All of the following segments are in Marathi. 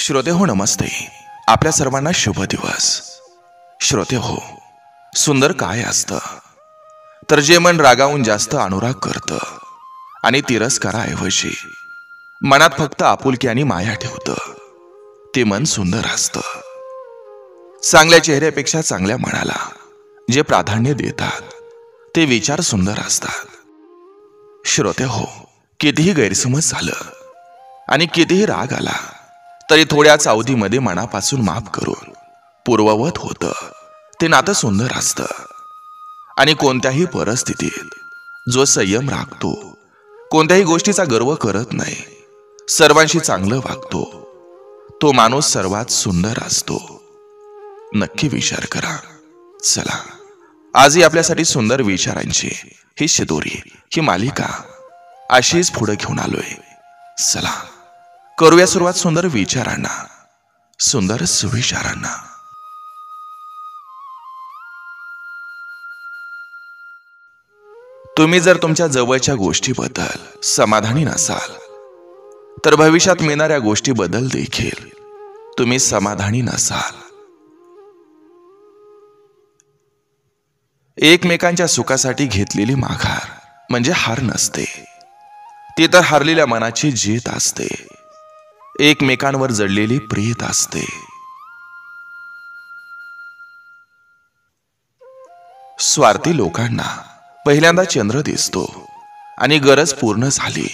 श्रोते हो, नमस्ते. आपल्या सर्वांना शुभ दिवस. श्रोते हो, सुंदर काय असतं तर जे मन रागावून जास्त अनुराग करतं आणि तिरस्काराऐवजी मनात फक्त आपुलकी आणि माया ठेवतं, ते मन सुंदर असतं. चांगल्या चेहऱ्यापेक्षा चांगल्या मनाला जे प्राधान्य देतात ते विचार सुंदर असतात. श्रोते हो, कितीही गैरसमज झालं आणि कितीही राग आला तरी थोड्याच अवधीमध्ये मनापासून माफ करून पूर्ववत होतं ते नातं सुंदर असतं. आणि कोणत्याही परिस्थितीत जो संयम राखतो, कोणत्याही गोष्टीचा गर्व करत नाही, सर्वांशी चांगलं वागतो, तो माणूस सर्वात सुंदर असतो. नक्की विचार करा. चला, आजही आपल्यासाठी सुंदर विचारांची ही शिदोरी, ही मालिका अशीच पुढे घेऊन आलोय. चला करूया सुरुवात सुंदर विचारांना, सुंदर सुविचारांना. तुम्ही जर तुमच्या जवळच्या गोष्टीबद्दल समाधानी नसाल तर भविष्यात मिळणाऱ्या गोष्टीबद्दल देखील तुम्ही समाधानी नसाल. एकमेकांच्या सुखासाठी घेतलेली माघार म्हणजे हार नसते, ती तर हारलेल्या मनाची जीत असते. एकमेकांवर जडलेली प्रीत असते. स्वार्थी लोकांना पहिल्यांदा चंद्र दिसतो आणि गरज पूर्ण झाली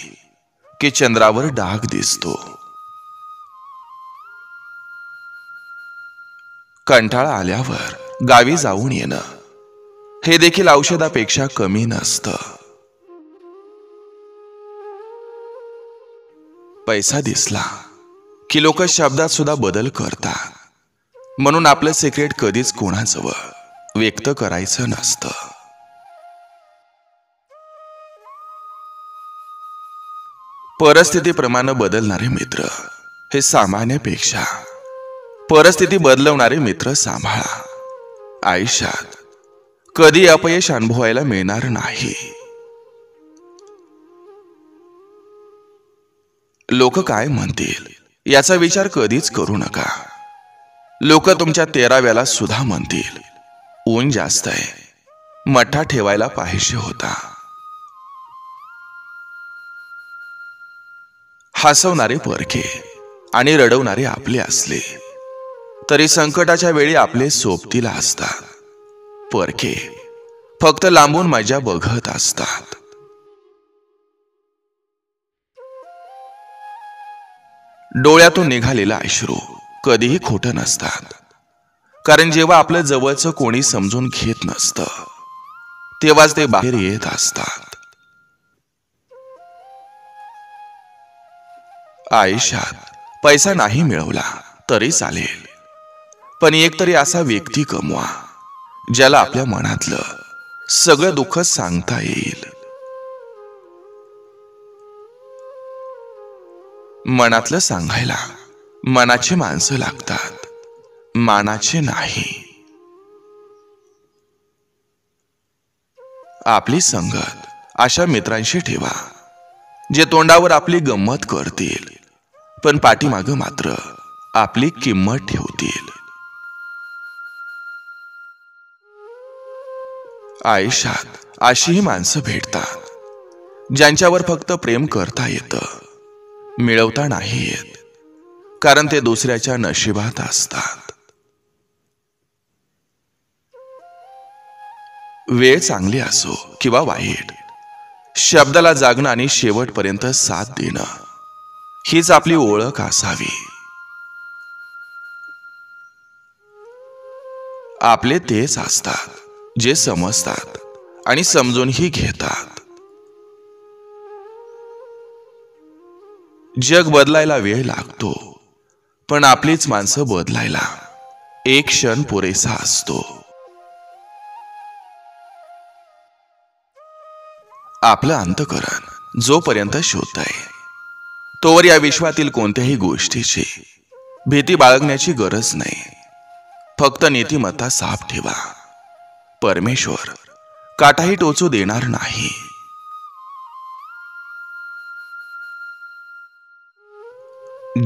की चंद्रावर डाग दिसतो. कंटाळा आल्यावर गावी जाऊन येणं हे देखील औषधापेक्षा कमी नसतं. पैसा दिसला की लोक शब्दात सुद्धा बदल करतात, म्हणून आपलं सिक्रेट कधीच कोणाजवळ व्यक्त करायचं नसतं. परिस्थितीप्रमाणे बदलणारे मित्र हे सामान्यापेक्षा परिस्थिती बदलवणारे मित्र सांभाळा. आयुष्यात कधी अपयश अनुभवायला मिळणार नाही. लोक काय म्हणतील याचा विचार कधीच करू नका. लोक तुमच्या 13व्याला सुद्धा म्हणतील ऊन जास्त आहे, मठ्ठा ठेवायला पाहिजे होता. हसवणारे परके आणि रडवणारे आपले असले तरी संकटाच्या वेळी आपले सोबतीला असतात. परके फक्त लांबून मजा बघत असतात. डोळ्यातून निघालेला अश्रू कधीही खोटं नसतात, कारण जेव्हा आपलं जवळचं कोणी समजून घेत नसतं तेव्हाच ते बाहेर येत असतात. आयुष्यात पैसा नाही मिळवला तरी चालेल, पण एक तरी असा व्यक्ती कमवा ज्याला आपल्या मनातलं सगळं दुःख सांगता येईल. मनातलं सांगायला मनाची माणसं लागतात, मानाचे नाही. आपली संगत अशा मित्रांशी ठेवा जे तोंडावर आपली गंमत करतील पण पाठीमागं मात्र आपली किंमत ठेवतील. आयुष्यात अशीही माणसं भेटतात ज्यांच्यावर फक्त प्रेम करता येतं, मिळवता नाही येत, कारण ते दुसऱ्याच्या नशिबात असतात. वेळ चांगली असो किंवा वाईट, शब्दाला जागणं आणि शेवटपर्यंत साथ देणं हीच आपली ओळख असावी. आपले तेच असतात जे समजतात आणि समजूनही घेतात. जग बदलायला वेळ लागतो, पण आपलीच माणसं बदलायला एक क्षण पुरेसा असतो. आपलं अंतःकरण जोपर्यंत शोधतंय तोवर या विश्वातील कोणत्याही गोष्टीची भीती बाळगण्याची गरज नाही. फक्त नीतिमत्ता साफ ठेवा. परमेश्वर काटाही टोचू देणार नाही.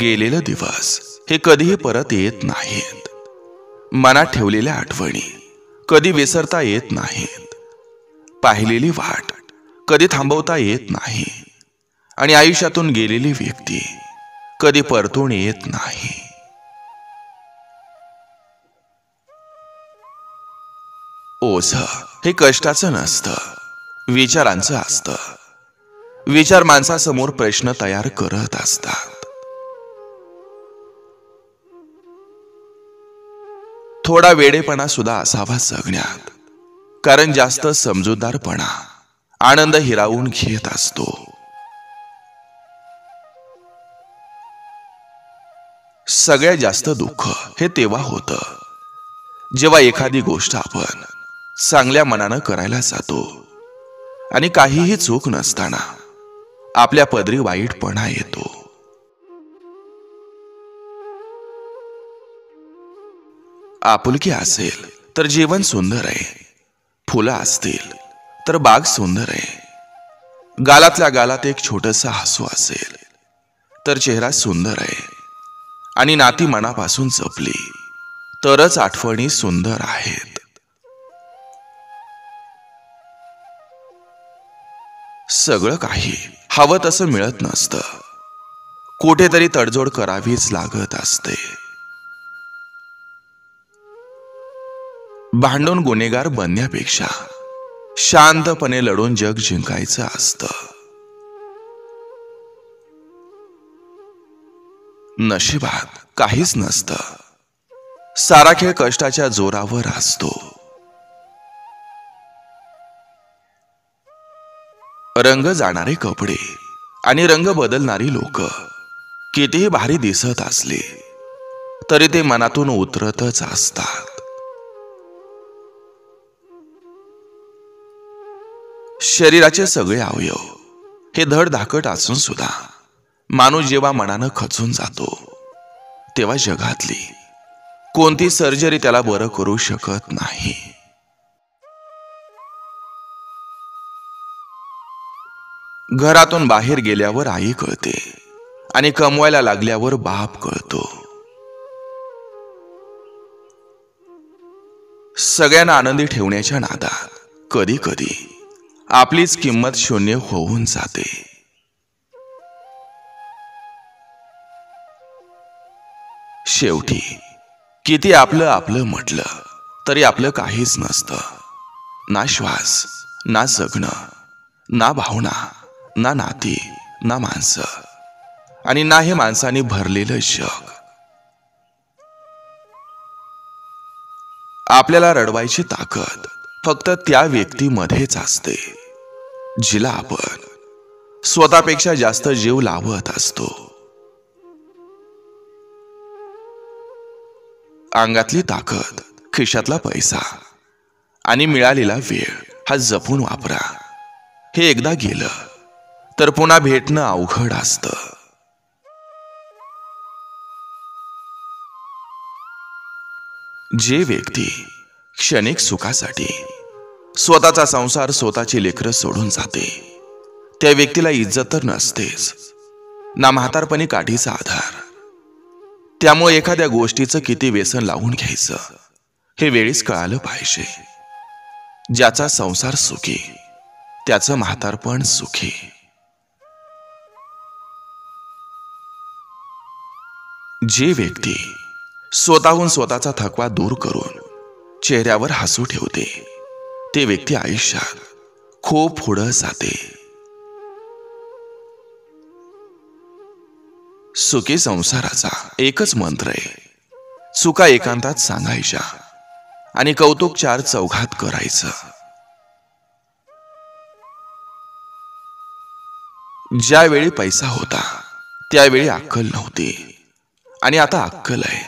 गेलेले दिवस हे कधीही परत येत नाहीत. मनात ठेवलेल्या आठवणी कधी विसरता येत नाहीत. पाहिलेली वाट कधी थांबवता येत नाही आणि आयुष्यातून गेलेली व्यक्ती कधी परतून येत नाही. ओझं हे कष्टाचं नसतं, विचारांचं असतं. विचार माणसासमोर प्रश्न तयार करत असतात. थोडा वेडेपणा सुद्धा असावा जगण्यात, कारण जास्त समजूतदारपणा आनंद हिरावून घेत असतो. सगळ्यात जास्त दुःख हे तेव्हा होतं जेव्हा एखादी गोष्ट आपण चांगल्या मनानं करायला जातो आणि काहीही चूक नसताना आपल्या पदरी वाईटपणा येतो. आपुलकी असेल तर जीवन सुंदर आहे. फुलं असतील तर बाग सुंदर आहे. गालातल्या गालात एक छोटंसं हसू असेल तर चेहरा सुंदर आहे. आणि नाती मनापासून जपली तरच आठवणी सुंदर आहेत. सगळं काही हवं तसं मिळत नसतं. कुठेतरी तडजोड करावीच लागत असते. भांडून गुन्हेगार बनण्यापेक्षा शांतपणे लढून जग जिंकायचं असतं. नशिबात काहीच नसतं. सारा खेळ कष्टाच्या जोरावर असतो. रंग जाणारे कपडे आणि रंग बदलणारी लोक कितीही भारी दिसत असले तरी ते मनातून उतरतच असतात. शरीराचे सगळे अवयव हे धडधाकट असून सुद्धा माणूस जेव्हा मनानं खचून जातो तेव्हा जगातली कोणती सर्जरी त्याला बरं करू शकत नाही. घरातून बाहेर गेल्यावर आई कळते आणि कमवायला लागल्यावर बाप कळतो. सगळ्यांना आनंदी ठेवण्याच्या नादात कधी कधी आपलीच किंमत शून्य होऊन जाते. शेवटी किती आपलं आपलं म्हटलं तरी आपलं काहीच नसतं. ना श्वास, ना जगणं, ना भावना, ना नाती, ना माणसं आणि ना हे माणसाने भरलेलं जग. आपल्याला रडवायची ताकद फक्त त्या व्यक्तीमध्येच असते जिला आपण स्वतःपेक्षा जास्त जीव लावत असतो. अंगातली ताकद, खिशातला पैसा आणि मिळालेला वेळ हा जपून वापरा. हे एकदा गेलं तर पुन्हा भेटणं अवघड असतं. जे व्यक्ती क्षणिक सुखासाठी स्वतःचा संसार, स्वतःची लेकरं सोडून जाते त्या व्यक्तीला इज्जत तर नसतेच, ना म्हातारपणी काठीचा आधार. त्यामुळे एखाद्या गोष्टीचं किती व्यसन लावून घ्यायचं हे वेळीच कळालं पाहिजे. ज्याचा संसार सुखी त्याचं म्हातारपण सुखी. जे व्यक्ती स्वतःहून स्वतःचा थकवा दूर करून चेहऱ्यावर हसू ठेवते ते व्यक्ती आयुष्यात खूप पुढे जाते. सुखी संसाराचा एकच मंत्र आहे, चुका एकांतात सांगायच्या आणि कौतुक चार चौघात करायचं. ज्यावेळी पैसा होता त्यावेळी अक्कल नव्हती आणि आता अक्कल आहे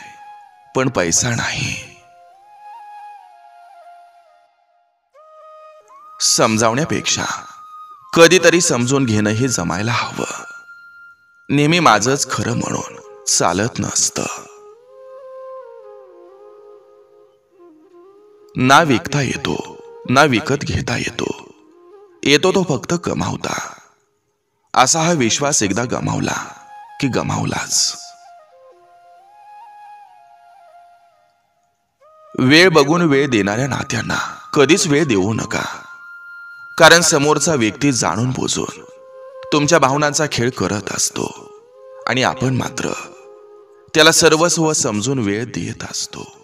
पण पैसा नाही. समजावण्यापेक्षा कधीतरी समजून घेणं हे जमायला हवं. नेहमी माझंच खरं म्हणून चालत नसतं. ना विकता येतो ना विकत घेता येतो. येतो तो फक्त कमावता. असा हा विश्वास एकदा गमावला की गमावलाच. वेळ बघून वेळ देणाऱ्या नात्यांना कधीच वेळ देऊ नका, कारण समोरचा व्यक्ती जाणून बुजून तुमच्या भावनांचा खेळ करत असतो आणि आपण मात्र त्याला सर्वस्व समजून वेळ देत असतो.